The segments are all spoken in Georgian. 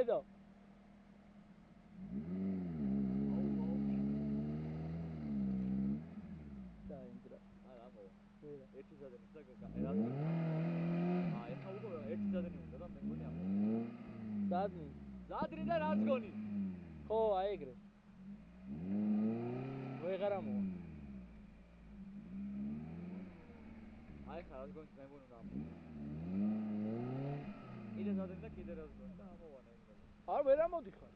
ხედავ. დაინძრა. არა, მოვა. ერთი ზადენი და ეხა უკვე ერთი ზადენი უნდა და მე მგონი ამ. ზადნი. ზადრი და რაც გონი? ხო, აი ეგრე. ვეღარა მოვა. აი ხა რაც გონი მე მგონი უნდა ამ. კიდე ზადენი და კიდე რაც გონი და ამოვანა იმდა. არ ვერ ამოდიხარ.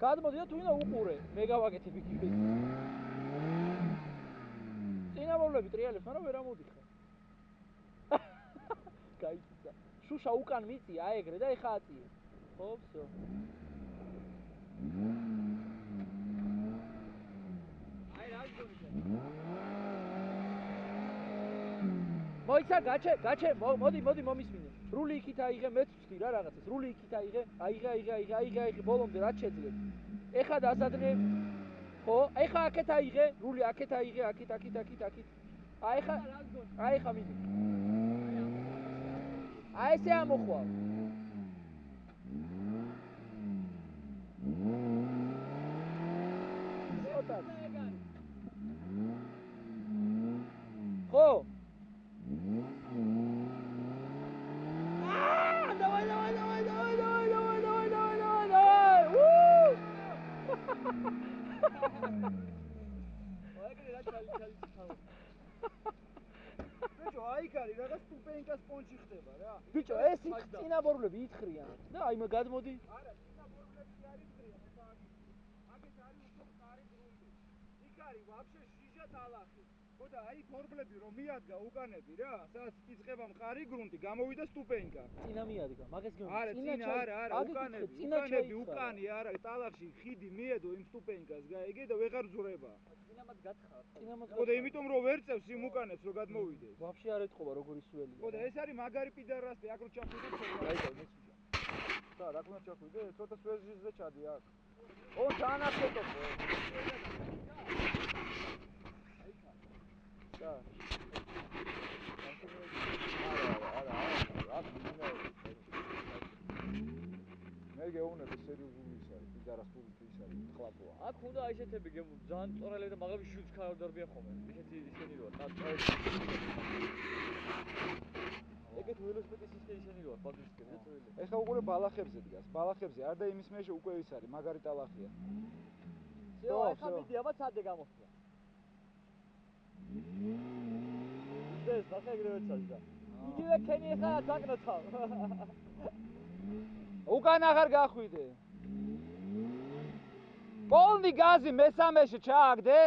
გადმოდი და თუ ვინა უყურე, მე გავაკეთებ იქ. წინამორბლები ტრიალებს, მაგრამ ვერ ამოდიხარ. გაიცა. შუშა უკან მიწია, აი ეგრე და ეხა აწიე. ხო, всё. აი რაც გონი? მოიცა, გაჩე, მოდი მომისმინე. რული იქით აიღე, მეც ვწდი რა რაღაცას. რული იქით აიღე, აიღე, ბოლომდე რაც შეძლებ. ეხა დასადნე. ხო, ეხა აქეთ აიღე, რული აქეთ აიღე, აქით. აი ეხა მიდი. აი ესე ამოხვალ. ხო. Давай. ბიჭო, აიქარი რაღაც სტუპენკას პონჩი ხდება რა. ბიჭო, ეს იქ წინამორბლები ითხრიან. და აი მე გადმოდი. არა, წინამორბლები არ ითხრიან, ეხა აქეთ არის უფრო მყარი გრუნტი. იქ არის ვაფშე შიჟა ტალახი. ხო და აი ფორბლები რომ მიადგა უკანები რა, სადაც იწყება მყარი გრუნტი, გამოვიდა სტუპენკა. წინა მიადგა, მაგას გეუბნები. არა, უკანები, უკანი არა, ტალახში ხიდი მიედო იმ სტუპენკას, გაიგე და ვეღარ ზურება. წინამაც გათხარ. ხო და იმიტომ რომ ვერ წევს იმ უკანეს რომ გადმოვიდეს. ვაფშე არ ეთყობა როგორი სველია. ხო და ეს არის მაგარი პიდარასტი, აქ რო ჩახვიდე ხოლმე. გაიგე, მეცუჯა. და რა უნდა ჩახვიდე? ცოტა სვეჟიზე ჩადი აქ. ო, დაანახეთო. და. არა. მე გეუბნები სერიოზული ის არის, პიდარასტული ის არის, ხლაპოა. აქ უნდა აი ესეთები ძალიან წორელები და მაგრამ შუც ხარდარბიან ხოლმე. ისინი როა, ეგეთ ველოსიპედის ისინი როა, ბაგისკენ და წვრილი. ეხა უყურე ბალახებზე დგას. ბალახებზე არ და იმის მეშე უკვე ის არის, მაგარი ტალახია. всё, ეხა მიდი, აბა ცადე გამოსვლა. ეს ახლა ეგრევე წადა. იგივე ქენი ეხა დაკნოთავ. უკან აღარ გახვიდე. პოლნი გაზი მესამეში ჩააგდე,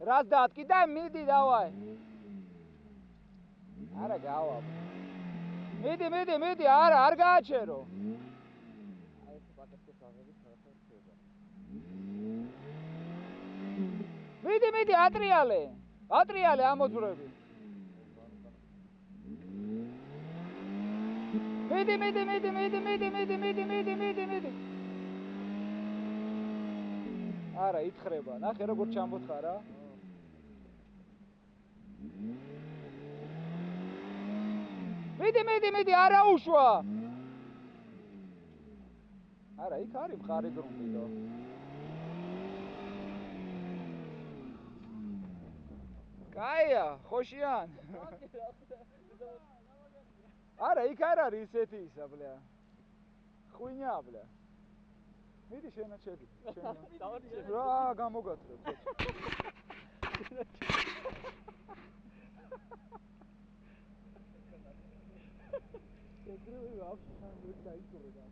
რას დატკი და მიდი დავაი. არა გავა. მიდი, არ გააჩერო. აი ეს პაკეტის აღები ხარხარ ხდება. მიდი, ატრიალე ამოძვრები. მიდი. არა, ითხრება. ნახე როგორ ჩამბოთხარ რა. მიდი, არა უშვა. არა, იქ არის მყარი გრუნტი და. კაია, ხოშიან. არა, იქ არ არის ისეთი ისა, ბლა. ხვინია, ბლა. მიდი შენა შედი. რა გამოგათრებ. ეგრევე ვაფშე სანდრიკს დაიწურე და